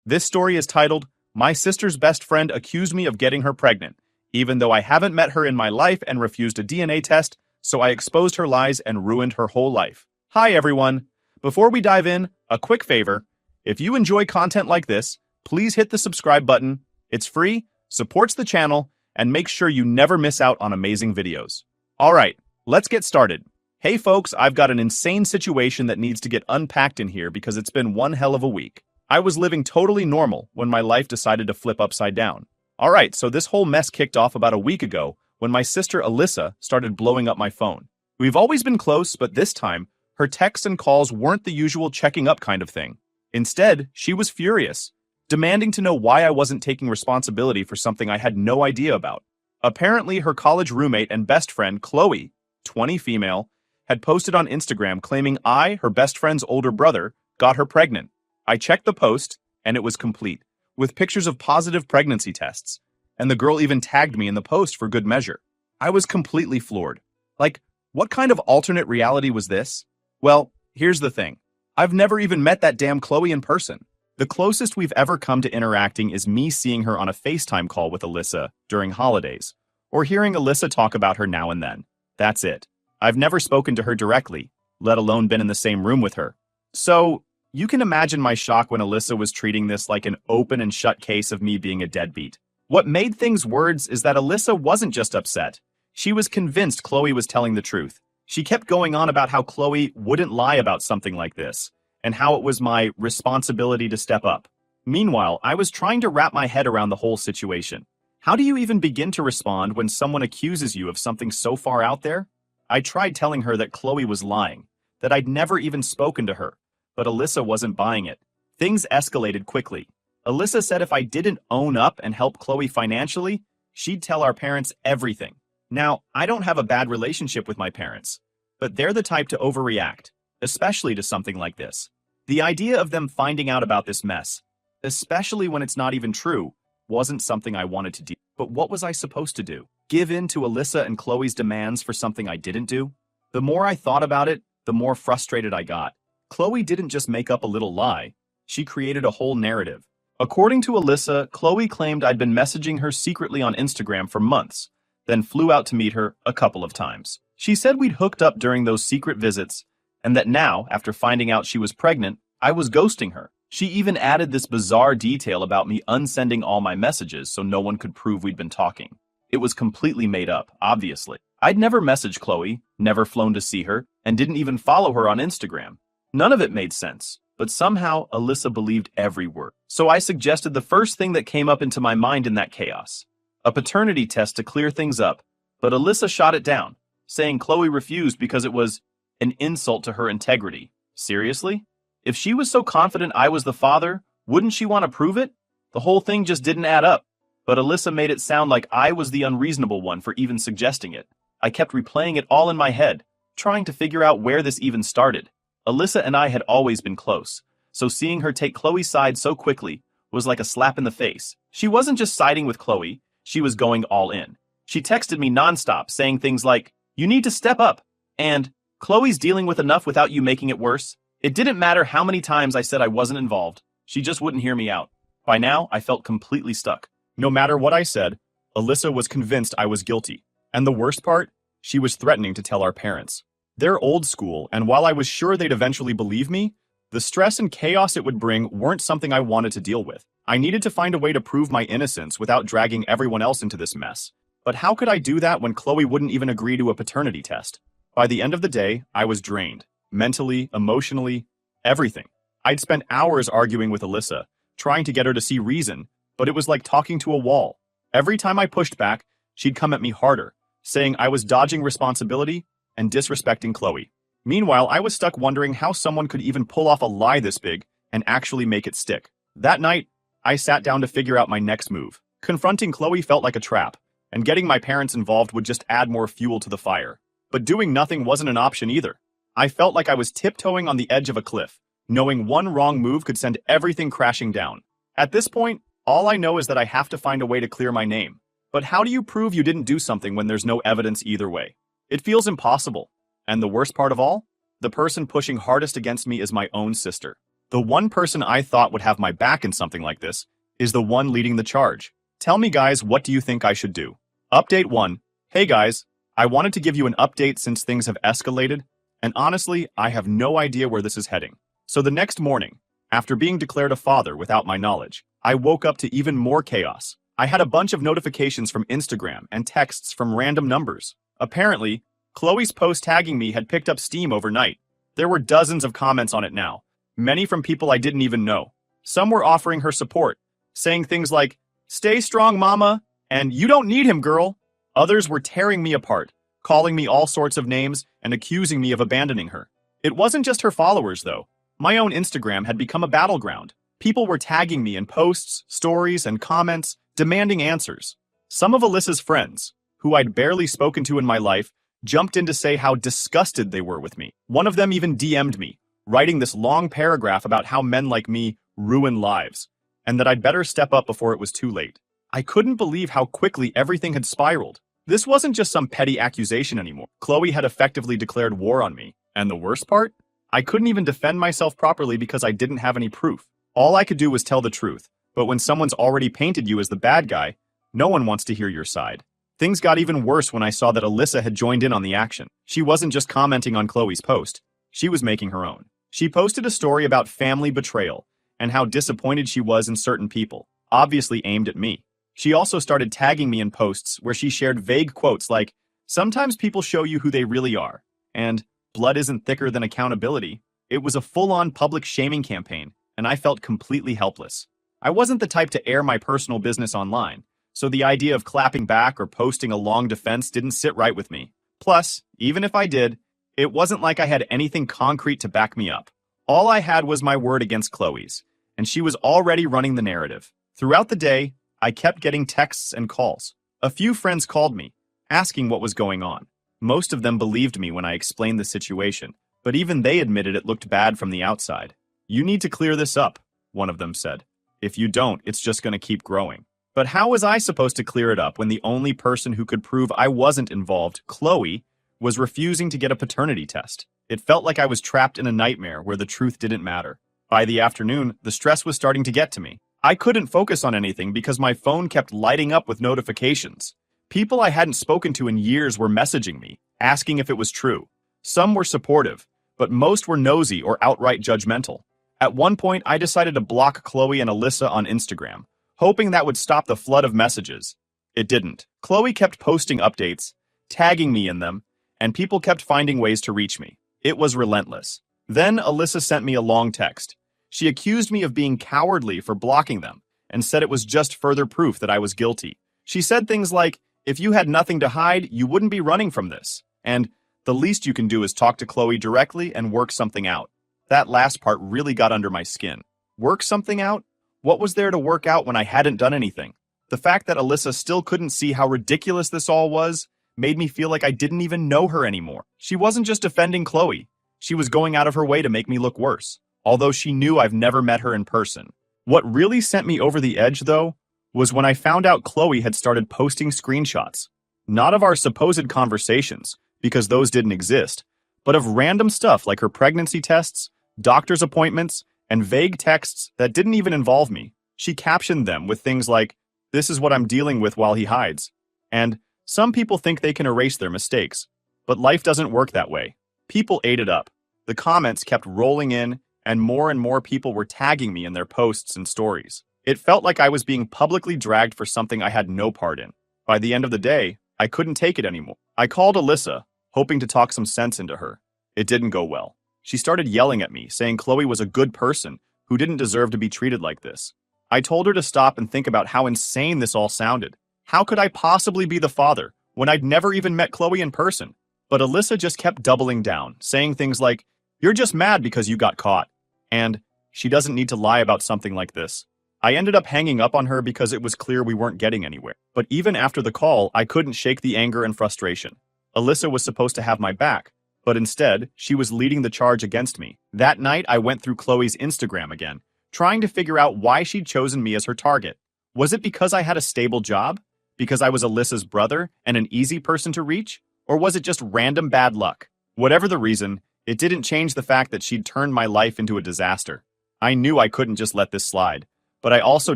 This story is titled, My Sister's Best Friend Accused Me of Getting Her Pregnant, even though I haven't met her in my life and refused a DNA test, so I exposed her lies and ruined her whole life. Hi everyone! Before we dive in, a quick favor. If you enjoy content like this, please hit the subscribe button. It's free, supports the channel, and make sure you never miss out on amazing videos. Alright, let's get started. Hey folks, I've got an insane situation that needs to get unpacked in here because it's been one hell of a week. I was living totally normal when my life decided to flip upside down. Alright, so this whole mess kicked off about a week ago when my sister Alyssa started blowing up my phone. We've always been close, but this time, her texts and calls weren't the usual checking up kind of thing. Instead, she was furious, demanding to know why I wasn't taking responsibility for something I had no idea about. Apparently, her college roommate and best friend, Chloe, 20 female, had posted on Instagram claiming I, her best friend's older brother, got her pregnant. I checked the post, and it was complete, with pictures of positive pregnancy tests, and the girl even tagged me in the post for good measure. I was completely floored. Like, what kind of alternate reality was this? Well, here's the thing. I've never even met that damn Chloe in person. The closest we've ever come to interacting is me seeing her on a FaceTime call with Alyssa during holidays, or hearing Alyssa talk about her now and then. That's it. I've never spoken to her directly, let alone been in the same room with her. So, you can imagine my shock when Alyssa was treating this like an open and shut case of me being a deadbeat. What made things worse is that Alyssa wasn't just upset. She was convinced Chloe was telling the truth. She kept going on about how Chloe wouldn't lie about something like this, and how it was my responsibility to step up. Meanwhile, I was trying to wrap my head around the whole situation. How do you even begin to respond when someone accuses you of something so far out there? I tried telling her that Chloe was lying, that I'd never even spoken to her, but Alyssa wasn't buying it. Things escalated quickly. Alyssa said if I didn't own up and help Chloe financially, she'd tell our parents everything. Now, I don't have a bad relationship with my parents, but they're the type to overreact, especially to something like this. The idea of them finding out about this mess, especially when it's not even true, wasn't something I wanted to do. But what was I supposed to do? Give in to Alyssa and Chloe's demands for something I didn't do? The more I thought about it, the more frustrated I got. Chloe didn't just make up a little lie. She created a whole narrative. According to Alyssa, Chloe claimed I'd been messaging her secretly on Instagram for months, then flew out to meet her a couple of times. She said we'd hooked up during those secret visits, and that now, after finding out she was pregnant, I was ghosting her. She even added this bizarre detail about me unsending all my messages so no one could prove we'd been talking. It was completely made up, obviously. I'd never messaged Chloe, never flown to see her, and didn't even follow her on Instagram. None of it made sense, but somehow Alyssa believed every word. So I suggested the first thing that came up into my mind in that chaos. A paternity test to clear things up, but Alyssa shot it down, saying Chloe refused because it was an insult to her integrity. Seriously? If she was so confident I was the father, wouldn't she want to prove it? The whole thing just didn't add up. But Alyssa made it sound like I was the unreasonable one for even suggesting it. I kept replaying it all in my head, trying to figure out where this even started. Alyssa and I had always been close, so seeing her take Chloe's side so quickly was like a slap in the face. She wasn't just siding with Chloe, she was going all in. She texted me nonstop, saying things like, "You need to step up," and "Chloe's dealing with enough without you making it worse." It didn't matter how many times I said I wasn't involved, she just wouldn't hear me out. By now, I felt completely stuck. No matter what I said, Alyssa was convinced I was guilty. And the worst part? She was threatening to tell our parents. They're old school, and while I was sure they'd eventually believe me, the stress and chaos it would bring weren't something I wanted to deal with. I needed to find a way to prove my innocence without dragging everyone else into this mess. But how could I do that when Chloe wouldn't even agree to a paternity test? By the end of the day, I was drained. Mentally, emotionally, everything. I'd spent hours arguing with Alyssa, trying to get her to see reason, but it was like talking to a wall. Every time I pushed back, she'd come at me harder, saying I was dodging responsibility and disrespecting Chloe. Meanwhile, I was stuck wondering how someone could even pull off a lie this big and actually make it stick. That night, I sat down to figure out my next move. Confronting Chloe felt like a trap, and getting my parents involved would just add more fuel to the fire. But doing nothing wasn't an option either. I felt like I was tiptoeing on the edge of a cliff, knowing one wrong move could send everything crashing down. At this point, all I know is that I have to find a way to clear my name. But how do you prove you didn't do something when there's no evidence either way? It feels impossible. And the worst part of all? The person pushing hardest against me is my own sister. The one person I thought would have my back in something like this is the one leading the charge. Tell me guys, what do you think I should do? Update 1. Hey guys, I wanted to give you an update since things have escalated, and honestly, I have no idea where this is heading. So the next morning, after being declared a father without my knowledge, I woke up to even more chaos. I had a bunch of notifications from Instagram and texts from random numbers. Apparently, Chloe's post tagging me had picked up steam overnight. There were dozens of comments on it now, many from people I didn't even know. Some were offering her support, saying things like, "Stay strong, mama," and "You don't need him, girl." Others were tearing me apart, calling me all sorts of names and accusing me of abandoning her. It wasn't just her followers, though. My own Instagram had become a battleground. People were tagging me in posts, stories, and comments, demanding answers. Some of Alyssa's friends, who I'd barely spoken to in my life, jumped in to say how disgusted they were with me. One of them even DM'd me, writing this long paragraph about how men like me ruin lives, and that I'd better step up before it was too late. I couldn't believe how quickly everything had spiraled. This wasn't just some petty accusation anymore. Chloe had effectively declared war on me. And the worst part? I couldn't even defend myself properly because I didn't have any proof. All I could do was tell the truth. But when someone's already painted you as the bad guy, no one wants to hear your side. Things got even worse when I saw that Alyssa had joined in on the action. She wasn't just commenting on Chloe's post. She was making her own. She posted a story about family betrayal and how disappointed she was in certain people, obviously aimed at me. She also started tagging me in posts where she shared vague quotes like, "Sometimes people show you who they really are," and "Blood isn't thicker than accountability." It was a full-on public shaming campaign, and I felt completely helpless. I wasn't the type to air my personal business online, so the idea of clapping back or posting a long defense didn't sit right with me. Plus, even if I did, it wasn't like I had anything concrete to back me up. All I had was my word against Chloe's, and she was already running the narrative. Throughout the day, I kept getting texts and calls. A few friends called me, asking what was going on. Most of them believed me when I explained the situation, but even they admitted it looked bad from the outside. "You need to clear this up," one of them said. "If you don't, it's just going to keep growing." But how was I supposed to clear it up when the only person who could prove I wasn't involved, Chloe, was refusing to get a paternity test? It felt like I was trapped in a nightmare where the truth didn't matter. By the afternoon, the stress was starting to get to me. I couldn't focus on anything because my phone kept lighting up with notifications. People I hadn't spoken to in years were messaging me, asking if it was true. Some were supportive, but most were nosy or outright judgmental. At one point, I decided to block Chloe and Alyssa on Instagram, hoping that would stop the flood of messages. It didn't. Chloe kept posting updates, tagging me in them, and people kept finding ways to reach me. It was relentless. Then Alyssa sent me a long text. She accused me of being cowardly for blocking them and said it was just further proof that I was guilty. She said things like, "If you had nothing to hide, you wouldn't be running from this." And "The least you can do is talk to Chloe directly and work something out." That last part really got under my skin. Work something out? What was there to work out when I hadn't done anything? The fact that Alyssa still couldn't see how ridiculous this all was made me feel like I didn't even know her anymore. She wasn't just defending Chloe. She was going out of her way to make me look worse, although she knew I've never met her in person. What really sent me over the edge, though, was when I found out Chloe had started posting screenshots. Not of our supposed conversations, because those didn't exist, but of random stuff like her pregnancy tests, doctor's appointments, and vague texts that didn't even involve me. She captioned them with things like, "This is what I'm dealing with while he hides," and "Some people think they can erase their mistakes, but life doesn't work that way." People ate it up. The comments kept rolling in, and more people were tagging me in their posts and stories. It felt like I was being publicly dragged for something I had no part in. By the end of the day, I couldn't take it anymore. I called Alyssa, hoping to talk some sense into her. It didn't go well. She started yelling at me, saying Chloe was a good person who didn't deserve to be treated like this. I told her to stop and think about how insane this all sounded. How could I possibly be the father when I'd never even met Chloe in person? But Alyssa just kept doubling down, saying things like, "You're just mad because you got caught," and "She doesn't need to lie about something like this." I ended up hanging up on her because it was clear we weren't getting anywhere. But even after the call, I couldn't shake the anger and frustration. Alyssa was supposed to have my back, but instead, she was leading the charge against me. That night, I went through Chloe's Instagram again, trying to figure out why she'd chosen me as her target. Was it because I had a stable job? Because I was Alyssa's brother and an easy person to reach? Or was it just random bad luck? Whatever the reason, it didn't change the fact that she'd turned my life into a disaster. I knew I couldn't just let this slide, but I also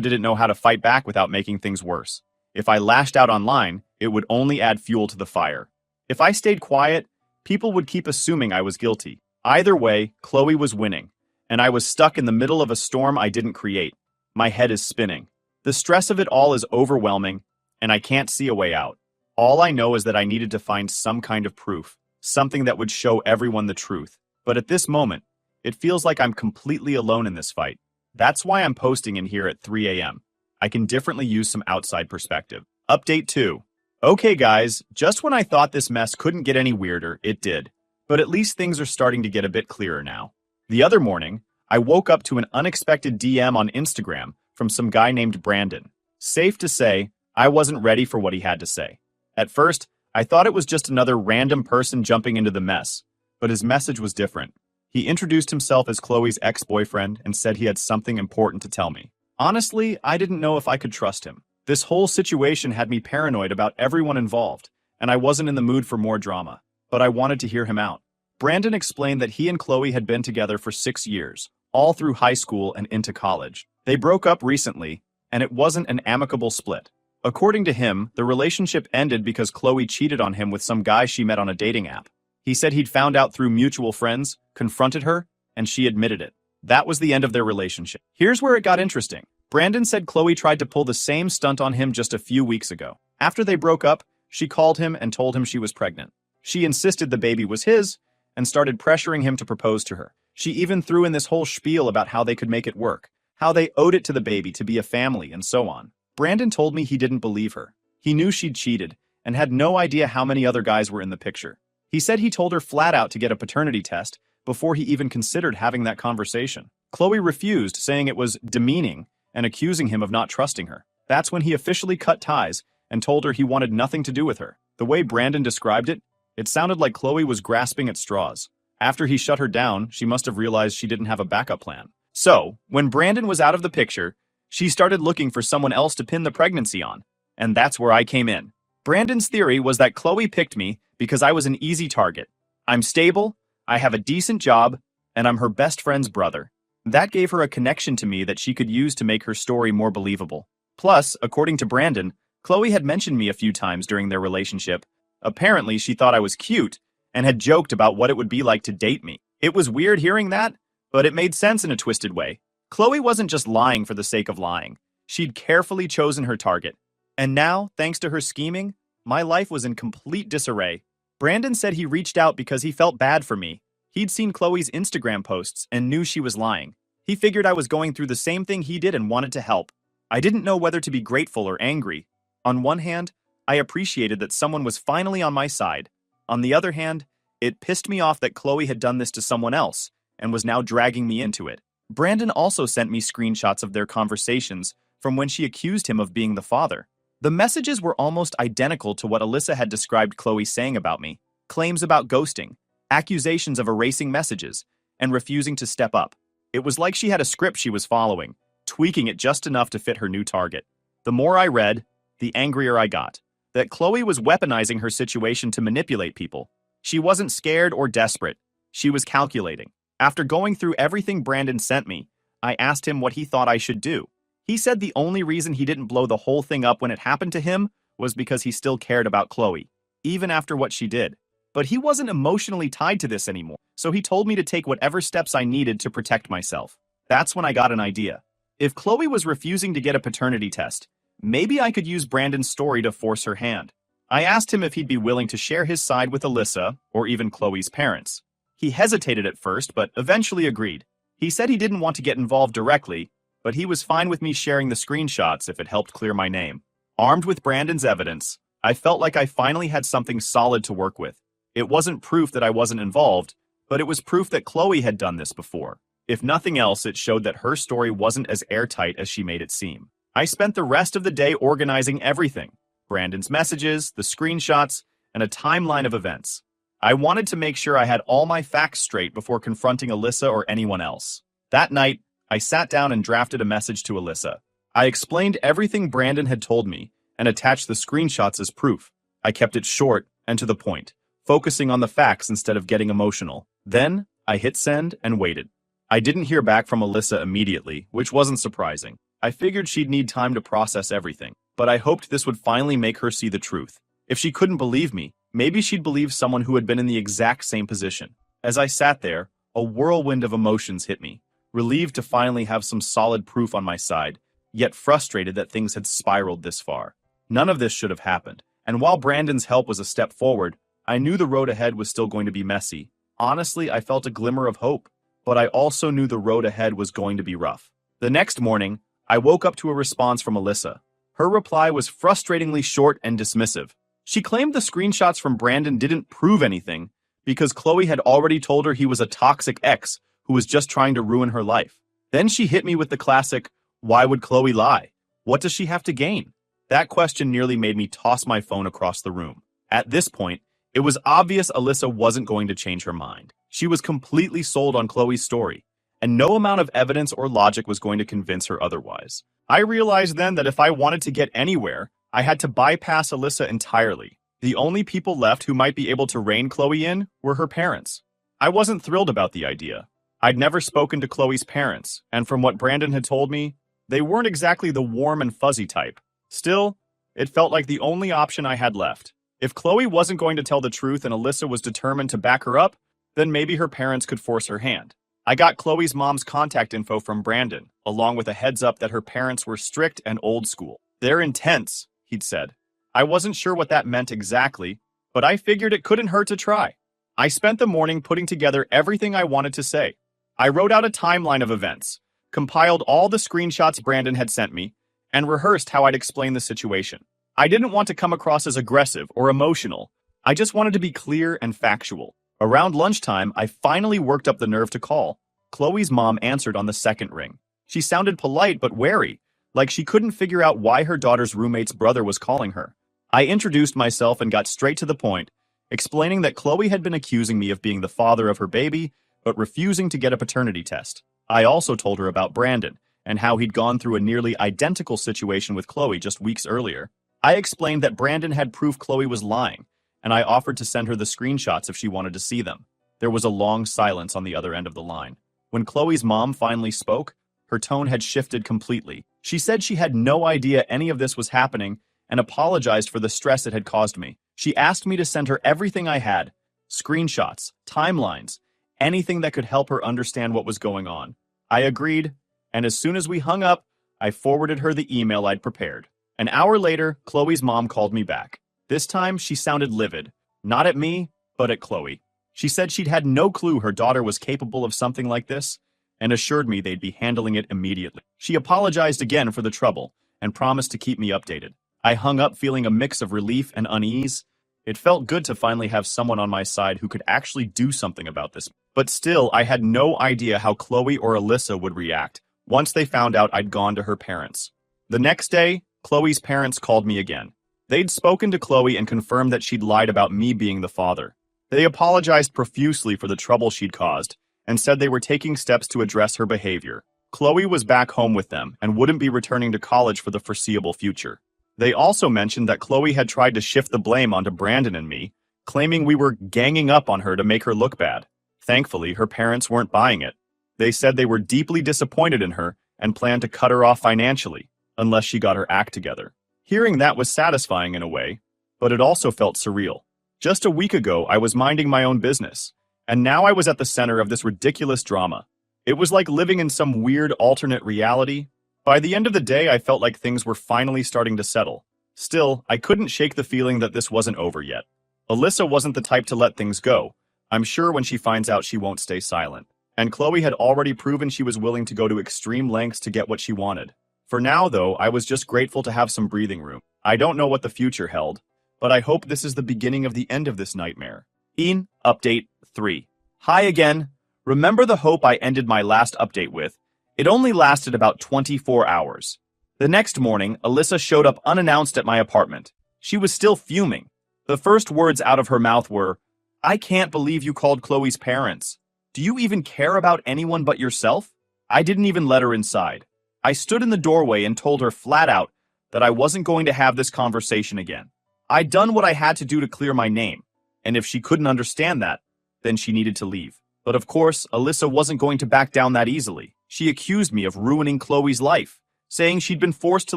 didn't know how to fight back without making things worse. If I lashed out online, it would only add fuel to the fire. If I stayed quiet, people would keep assuming I was guilty. Either way, Chloe was winning, and I was stuck in the middle of a storm I didn't create. My head is spinning. The stress of it all is overwhelming, and I can't see a way out. All I know is that I needed to find some kind of proof, something that would show everyone the truth. But at this moment, it feels like I'm completely alone in this fight. That's why I'm posting in here at 3 a.m. I can differently use some outside perspective. Update 2. Okay guys, just when I thought this mess couldn't get any weirder, it did. But at least things are starting to get a bit clearer now. The other morning, I woke up to an unexpected DM on Instagram from some guy named Brandon. Safe to say, I wasn't ready for what he had to say. At first, I thought it was just another random person jumping into the mess, but his message was different. He introduced himself as Chloe's ex-boyfriend and said he had something important to tell me. Honestly, I didn't know if I could trust him. This whole situation had me paranoid about everyone involved, and I wasn't in the mood for more drama, but I wanted to hear him out. Brandon explained that he and Chloe had been together for 6 years, all through high school and into college. They broke up recently, and it wasn't an amicable split. According to him, the relationship ended because Chloe cheated on him with some guy she met on a dating app. He said he'd found out through mutual friends, confronted her, and she admitted it. That was the end of their relationship. Here's where it got interesting. Brandon said Chloe tried to pull the same stunt on him just a few weeks ago. After they broke up, she called him and told him she was pregnant. She insisted the baby was his and started pressuring him to propose to her. She even threw in this whole spiel about how they could make it work, how they owed it to the baby to be a family, and so on. Brandon told me he didn't believe her. He knew she'd cheated and had no idea how many other guys were in the picture. He said he told her flat out to get a paternity test before he even considered having that conversation. Chloe refused, saying it was demeaning and accusing him of not trusting her. That's when he officially cut ties and told her he wanted nothing to do with her. The way Brandon described it, it sounded like Chloe was grasping at straws. After he shut her down, she must have realized she didn't have a backup plan. So, when Brandon was out of the picture, she started looking for someone else to pin the pregnancy on. And that's where I came in. Brandon's theory was that Chloe picked me because I was an easy target. I'm stable, I have a decent job, and I'm her best friend's brother. That gave her a connection to me that she could use to make her story more believable. Plus, according to Brandon, Chloe had mentioned me a few times during their relationship. Apparently, she thought I was cute and had joked about what it would be like to date me. It was weird hearing that, but it made sense in a twisted way. Chloe wasn't just lying for the sake of lying. She'd carefully chosen her target. And now, thanks to her scheming, my life was in complete disarray. Brandon said he reached out because he felt bad for me. He'd seen Chloe's Instagram posts and knew she was lying. He figured I was going through the same thing he did and wanted to help. I didn't know whether to be grateful or angry. On one hand, I appreciated that someone was finally on my side. On the other hand, it pissed me off that Chloe had done this to someone else and was now dragging me into it. Brandon also sent me screenshots of their conversations from when she accused him of being the father. The messages were almost identical to what Alyssa had described Chloe saying about me. Claims about ghosting, accusations of erasing messages, and refusing to step up. It was like she had a script she was following, tweaking it just enough to fit her new target. The more I read, the angrier I got. That Chloe was weaponizing her situation to manipulate people. She wasn't scared or desperate. She was calculating. After going through everything Brandon sent me, I asked him what he thought I should do. He said the only reason he didn't blow the whole thing up when it happened to him was because he still cared about Chloe, even after what she did. But he wasn't emotionally tied to this anymore, so he told me to take whatever steps I needed to protect myself. That's when I got an idea. If Chloe was refusing to get a paternity test, maybe I could use Brandon's story to force her hand. I asked him if he'd be willing to share his side with Alyssa, or even Chloe's parents. He hesitated at first, but eventually agreed. He said he didn't want to get involved directly, but he was fine with me sharing the screenshots if it helped clear my name. Armed with Brandon's evidence, I felt like I finally had something solid to work with. It wasn't proof that I wasn't involved, but it was proof that Chloe had done this before. If nothing else, it showed that her story wasn't as airtight as she made it seem. I spent the rest of the day organizing everything. Brandon's messages, the screenshots, and a timeline of events. I wanted to make sure I had all my facts straight before confronting Alyssa or anyone else. That night, I sat down and drafted a message to Alyssa. I explained everything Brandon had told me and attached the screenshots as proof. I kept it short and to the point, focusing on the facts instead of getting emotional. Then, I hit send and waited. I didn't hear back from Alyssa immediately, which wasn't surprising. I figured she'd need time to process everything, but I hoped this would finally make her see the truth. If she couldn't believe me, maybe she'd believe someone who had been in the exact same position. As I sat there, a whirlwind of emotions hit me, relieved to finally have some solid proof on my side, yet frustrated that things had spiraled this far. None of this should have happened, and while Brandon's help was a step forward, I knew the road ahead was still going to be messy. Honestly, I felt a glimmer of hope, but I also knew the road ahead was going to be rough. The next morning, I woke up to a response from Alyssa. Her reply was frustratingly short and dismissive. She claimed the screenshots from Brandon didn't prove anything because Chloe had already told her he was a toxic ex who was just trying to ruin her life. Then she hit me with the classic, "Why would Chloe lie? What does she have to gain?" That question nearly made me toss my phone across the room. At this point, it was obvious Alyssa wasn't going to change her mind. She was completely sold on Chloe's story, and no amount of evidence or logic was going to convince her otherwise. I realized then that if I wanted to get anywhere, I had to bypass Alyssa entirely. The only people left who might be able to rein Chloe in were her parents. I wasn't thrilled about the idea. I'd never spoken to Chloe's parents, and from what Brandon had told me, they weren't exactly the warm and fuzzy type. Still, it felt like the only option I had left. If Chloe wasn't going to tell the truth and Alyssa was determined to back her up, then maybe her parents could force her hand. I got Chloe's mom's contact info from Brandon, along with a heads up that her parents were strict and old school. "They're intense," he'd said. I wasn't sure what that meant exactly, but I figured it couldn't hurt to try. I spent the morning putting together everything I wanted to say. I wrote out a timeline of events, compiled all the screenshots Brandon had sent me, and rehearsed how I'd explain the situation. I didn't want to come across as aggressive or emotional. I just wanted to be clear and factual. Around lunchtime, I finally worked up the nerve to call. Chloe's mom answered on the second ring. She sounded polite but wary, like she couldn't figure out why her daughter's roommate's brother was calling her. I introduced myself and got straight to the point, explaining that Chloe had been accusing me of being the father of her baby, but refusing to get a paternity test. I also told her about Brandon, and how he'd gone through a nearly identical situation with Chloe just weeks earlier. I explained that Brandon had proof Chloe was lying, and I offered to send her the screenshots if she wanted to see them. There was a long silence on the other end of the line. When Chloe's mom finally spoke, her tone had shifted completely. She said she had no idea any of this was happening and apologized for the stress it had caused me. She asked me to send her everything I had, screenshots, timelines, anything that could help her understand what was going on. I agreed, and as soon as we hung up, I forwarded her the email I'd prepared. An hour later, Chloe's mom called me back. This time, she sounded livid, not at me, but at Chloe. She said she'd had no clue her daughter was capable of something like this, and assured me they'd be handling it immediately. She apologized again for the trouble, and promised to keep me updated. I hung up feeling a mix of relief and unease. It felt good to finally have someone on my side who could actually do something about this. But still, I had no idea how Chloe or Alyssa would react once they found out I'd gone to her parents. The next day, Chloe's parents called me again. They'd spoken to Chloe and confirmed that she'd lied about me being the father. They apologized profusely for the trouble she'd caused and said they were taking steps to address her behavior. Chloe was back home with them and wouldn't be returning to college for the foreseeable future. They also mentioned that Chloe had tried to shift the blame onto Brandon and me, claiming we were ganging up on her to make her look bad. Thankfully, her parents weren't buying it. They said they were deeply disappointed in her and planned to cut her off financially, unless she got her act together. Hearing that was satisfying in a way, but it also felt surreal. Just a week ago, I was minding my own business, and now I was at the center of this ridiculous drama. It was like living in some weird alternate reality. By the end of the day, I felt like things were finally starting to settle. Still, I couldn't shake the feeling that this wasn't over yet. Alyssa wasn't the type to let things go. I'm sure when she finds out she won't stay silent. And Chloe had already proven she was willing to go to extreme lengths to get what she wanted. For now, though, I was just grateful to have some breathing room. I don't know what the future held, but I hope this is the beginning of the end of this nightmare. Update 3. Hi again. Remember the hope I ended my last update with? It only lasted about 24 hours. The next morning, Alyssa showed up unannounced at my apartment. She was still fuming. The first words out of her mouth were, "I can't believe you called Chloe's parents. Do you even care about anyone but yourself?" I didn't even let her inside. I stood in the doorway and told her flat out that I wasn't going to have this conversation again. I'd done what I had to do to clear my name, and if she couldn't understand that, then she needed to leave. But of course, Alyssa wasn't going to back down that easily. She accused me of ruining Chloe's life, saying she'd been forced to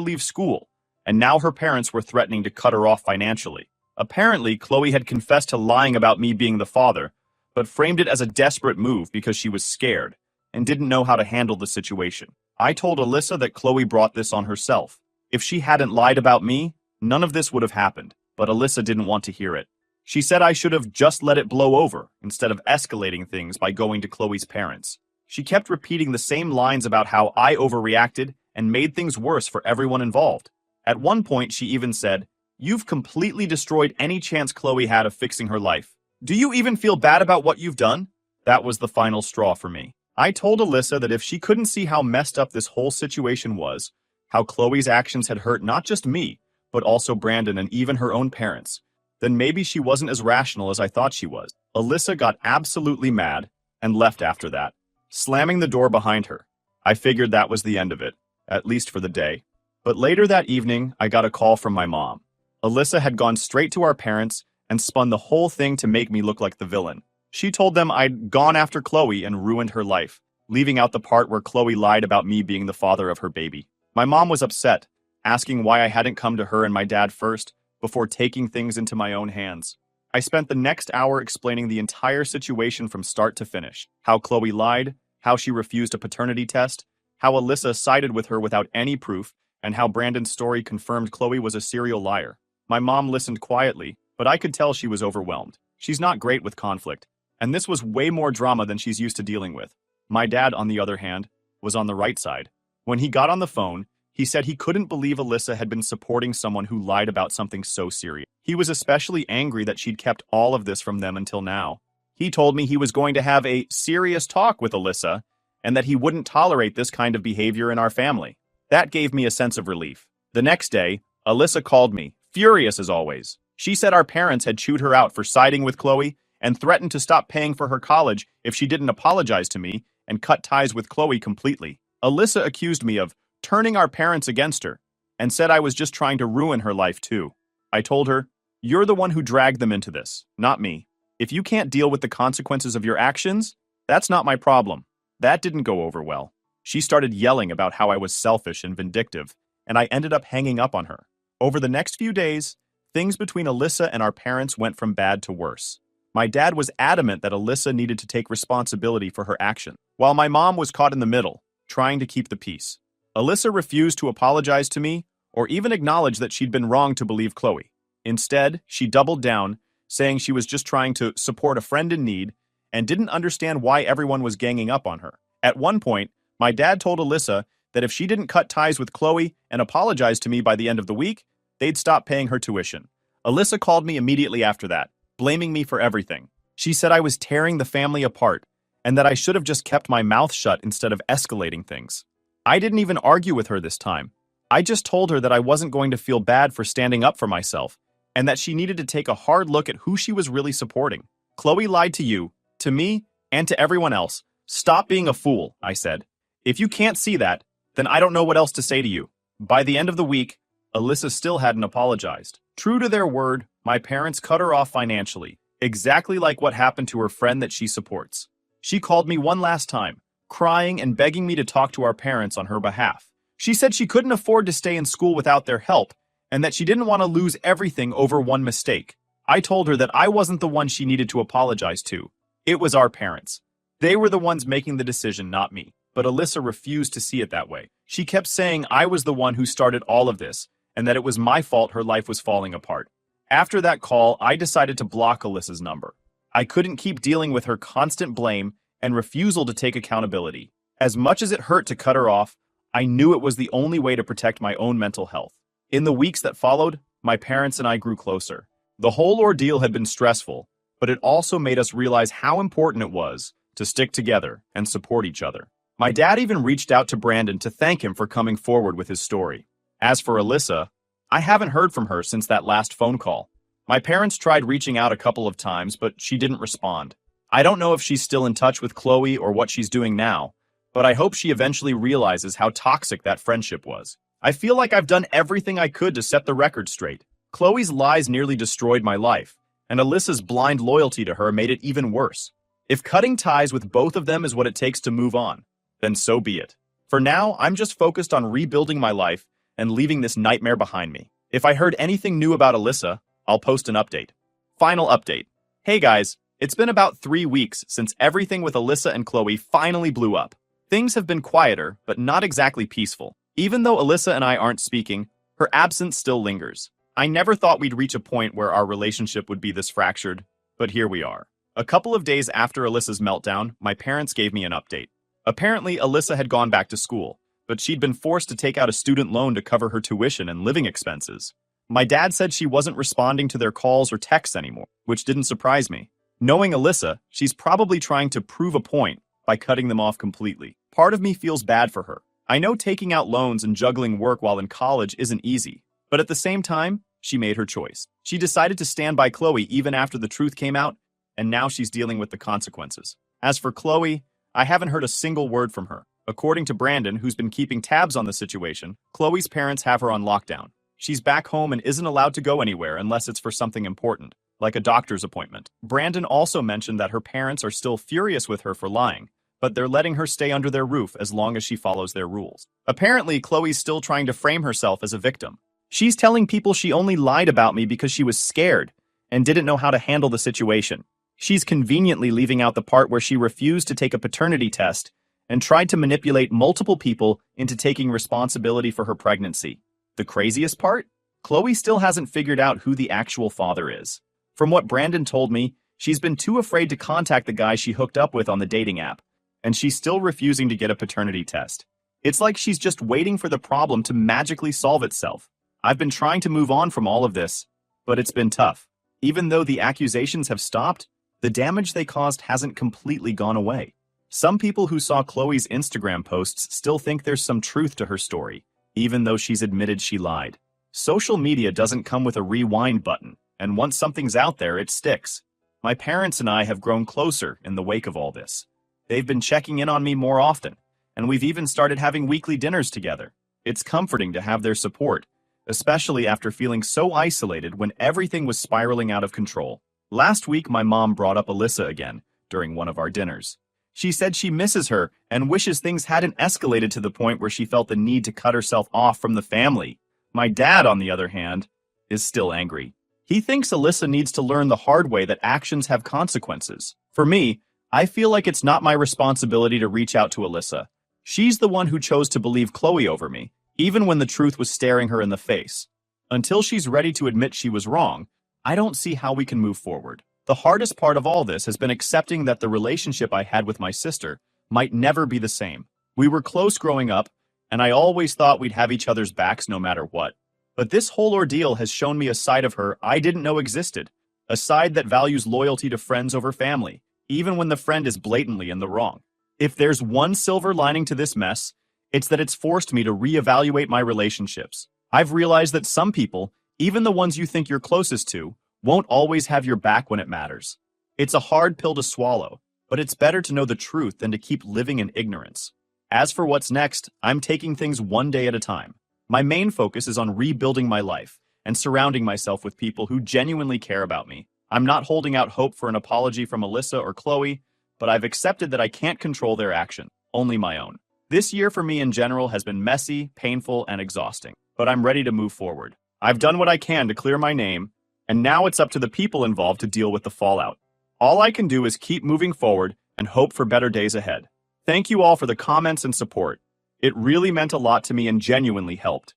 leave school, and now her parents were threatening to cut her off financially. Apparently, Chloe had confessed to lying about me being the father, but framed it as a desperate move because she was scared and didn't know how to handle the situation. I told Alyssa that Chloe brought this on herself. If she hadn't lied about me, none of this would have happened, but Alyssa didn't want to hear it. She said I should have just let it blow over instead of escalating things by going to Chloe's parents. She kept repeating the same lines about how I overreacted and made things worse for everyone involved. At one point, she even said, "You've completely destroyed any chance Chloe had of fixing her life. Do you even feel bad about what you've done?" That was the final straw for me. I told Alyssa that if she couldn't see how messed up this whole situation was, how Chloe's actions had hurt not just me, but also Brandon and even her own parents, then maybe she wasn't as rational as I thought she was. Alyssa got absolutely mad and left after that, slamming the door behind her. I figured that was the end of it, at least for the day. But later that evening, I got a call from my mom. Alyssa had gone straight to our parents and spun the whole thing to make me look like the villain. She told them I'd gone after Chloe and ruined her life, leaving out the part where Chloe lied about me being the father of her baby. My mom was upset, asking why I hadn't come to her and my dad first, before taking things into my own hands. I spent the next hour explaining the entire situation from start to finish. How Chloe lied, how she refused a paternity test, how Alyssa sided with her without any proof, and how Brandon's story confirmed Chloe was a serial liar. My mom listened quietly, but I could tell she was overwhelmed. She's not great with conflict, and this was way more drama than she's used to dealing with. My dad, on the other hand, was on the right side. When he got on the phone, he said he couldn't believe Alyssa had been supporting someone who lied about something so serious. He was especially angry that she'd kept all of this from them until now. He told me he was going to have a serious talk with Alyssa and that he wouldn't tolerate this kind of behavior in our family. That gave me a sense of relief. The next day, Alyssa called me, furious as always. She said our parents had chewed her out for siding with Chloe and threatened to stop paying for her college if she didn't apologize to me and cut ties with Chloe completely. Alyssa accused me of turning our parents against her and said I was just trying to ruin her life too. I told her, "You're the one who dragged them into this, not me. If you can't deal with the consequences of your actions, that's not my problem." That didn't go over well. She started yelling about how I was selfish and vindictive, and I ended up hanging up on her. Over the next few days, things between Alyssa and our parents went from bad to worse. My dad was adamant that Alyssa needed to take responsibility for her action, while my mom was caught in the middle, trying to keep the peace. Alyssa refused to apologize to me or even acknowledge that she'd been wrong to believe Chloe. Instead, she doubled down, saying she was just trying to support a friend in need and didn't understand why everyone was ganging up on her. At one point, my dad told Alyssa that if she didn't cut ties with Chloe and apologize to me by the end of the week, they'd stop paying her tuition. Alyssa called me immediately after that, blaming me for everything. She said I was tearing the family apart and that I should have just kept my mouth shut instead of escalating things. I didn't even argue with her this time. I just told her that I wasn't going to feel bad for standing up for myself and that she needed to take a hard look at who she was really supporting. Chloe lied to you, to me, and to everyone else. Stop being a fool, I said. If you can't see that, then I don't know what else to say to you. By the end of the week, Alyssa still hadn't apologized. True to their word, my parents cut her off financially, exactly like what happened to her friend that she supports. She called me one last time, crying and begging me to talk to our parents on her behalf. She said she couldn't afford to stay in school without their help, and that she didn't want to lose everything over one mistake. I told her that I wasn't the one she needed to apologize to. It was our parents. They were the ones making the decision, not me. But Alyssa refused to see it that way. She kept saying I was the one who started all of this, and that it was my fault her life was falling apart. After that call, I decided to block Alyssa's number. I couldn't keep dealing with her constant blame and refusal to take accountability. As much as it hurt to cut her off, I knew it was the only way to protect my own mental health. In the weeks that followed, my parents and I grew closer. The whole ordeal had been stressful, but it also made us realize how important it was to stick together and support each other. My dad even reached out to Brandon to thank him for coming forward with his story. As for Alyssa, I haven't heard from her since that last phone call. My parents tried reaching out a couple of times, but she didn't respond. I don't know if she's still in touch with Chloe or what she's doing now, but I hope she eventually realizes how toxic that friendship was. I feel like I've done everything I could to set the record straight. Chloe's lies nearly destroyed my life, and Alyssa's blind loyalty to her made it even worse. If cutting ties with both of them is what it takes to move on, then so be it. For now, I'm just focused on rebuilding my life and leaving this nightmare behind me. If I heard anything new about Alyssa, I'll post an update. Final update. Hey guys, it's been about 3 weeks since everything with Alyssa and Chloe finally blew up. Things have been quieter, but not exactly peaceful. Even though Alyssa and I aren't speaking, her absence still lingers. I never thought we'd reach a point where our relationship would be this fractured, but here we are. A couple of days after Alyssa's meltdown, my parents gave me an update. Apparently, Alyssa had gone back to school, but she'd been forced to take out a student loan to cover her tuition and living expenses. My dad said she wasn't responding to their calls or texts anymore, which didn't surprise me. Knowing Alyssa, she's probably trying to prove a point by cutting them off completely. Part of me feels bad for her. I know taking out loans and juggling work while in college isn't easy, but at the same time, she made her choice. She decided to stand by Chloe even after the truth came out, and now she's dealing with the consequences. As for Chloe, I haven't heard a single word from her. According to Brandon, who's been keeping tabs on the situation, Chloe's parents have her on lockdown. She's back home and isn't allowed to go anywhere unless it's for something important, like a doctor's appointment. Brandon also mentioned that her parents are still furious with her for lying, but they're letting her stay under their roof as long as she follows their rules. Apparently, Chloe's still trying to frame herself as a victim. She's telling people she only lied about me because she was scared and didn't know how to handle the situation. She's conveniently leaving out the part where she refused to take a paternity test and tried to manipulate multiple people into taking responsibility for her pregnancy. The craziest part? Chloe still hasn't figured out who the actual father is. From what Brandon told me, she's been too afraid to contact the guy she hooked up with on the dating app, and she's still refusing to get a paternity test. It's like she's just waiting for the problem to magically solve itself. I've been trying to move on from all of this, but it's been tough. Even though the accusations have stopped, the damage they caused hasn't completely gone away. Some people who saw Chloe's Instagram posts still think there's some truth to her story, even though she's admitted she lied. Social media doesn't come with a rewind button, and once something's out there, it sticks. My parents and I have grown closer in the wake of all this. They've been checking in on me more often, and we've even started having weekly dinners together. It's comforting to have their support, especially after feeling so isolated when everything was spiraling out of control. Last week, my mom brought up Alyssa again during one of our dinners. She said she misses her and wishes things hadn't escalated to the point where she felt the need to cut herself off from the family. My dad, on the other hand, is still angry. He thinks Alyssa needs to learn the hard way that actions have consequences. For me, I feel like it's not my responsibility to reach out to Alyssa. She's the one who chose to believe Chloe over me, even when the truth was staring her in the face. Until she's ready to admit she was wrong, I don't see how we can move forward. The hardest part of all this has been accepting that the relationship I had with my sister might never be the same. We were close growing up, and I always thought we'd have each other's backs no matter what. But this whole ordeal has shown me a side of her I didn't know existed, a side that values loyalty to friends over family, even when the friend is blatantly in the wrong. If there's one silver lining to this mess, it's that it's forced me to reevaluate my relationships. I've realized that some people, even the ones you think you're closest to, won't always have your back when it matters. It's a hard pill to swallow, but it's better to know the truth than to keep living in ignorance. As for what's next, I'm taking things one day at a time. My main focus is on rebuilding my life and surrounding myself with people who genuinely care about me. I'm not holding out hope for an apology from Alyssa or Chloe, but I've accepted that I can't control their action, only my own. This year for me in general has been messy, painful, and exhausting, but I'm ready to move forward. I've done what I can to clear my name, and now it's up to the people involved to deal with the fallout. All I can do is keep moving forward and hope for better days ahead. Thank you all for the comments and support. It really meant a lot to me and genuinely helped.